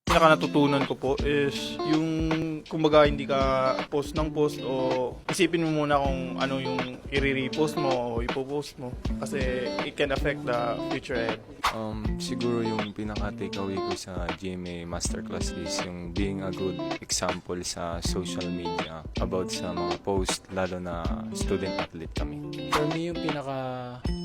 Pinaka natutunan ko po is yung kumbaga hindi ka post ng post o isipin mo muna kung ano yung i-repost mo o ipopost mo kasi it can affect the future ahead. Siguro yung pinaka-takeaway ko sa GMA Masterclass is yung being a good example sa social media about sa mga post, lalo na student athlete kami. For me, yung pinaka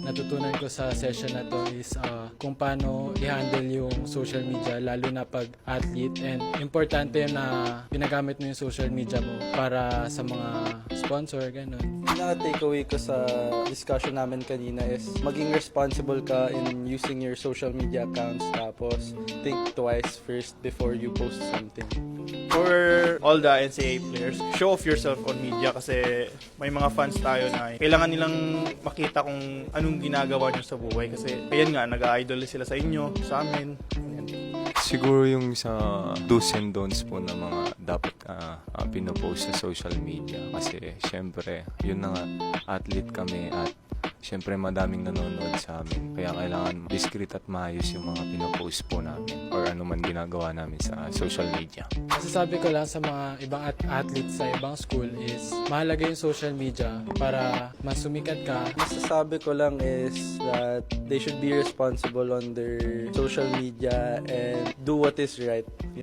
natutunan ko sa session na to is kung paano i-handle yung social media, lalo na pag athlete. And importante yun na pinagamit mo yung social media mo para sa mga sponsor, ganun. Pinaka-takeaway ko sa discussion namin kanina is maging responsible ka in using your social media accounts, tapos think twice first before you post something. For all the NCAA players, show off yourself on media kasi may mga fans tayo na kailangan nilang makita kung anong ginagawa nyo sa buhay kasi ayan nga, nag-idol sila sa inyo, sa amin. Ayan. Siguro yung sa do's and don'ts po na mga dapat pinopost sa social media kasi syempre yun na nga, athlete kami at syempre madaming nanonood sa amin kaya kailangan discreet at maayos yung mga pinopost po namin or ano man ginagawa namin sa social media. Masasabi ko lang sa mga ibang athletes sa ibang school is mahalaga yung social media para mas sumikat ka. Masasabi ko lang is that they should be responsible on their social media and do what is right. Yun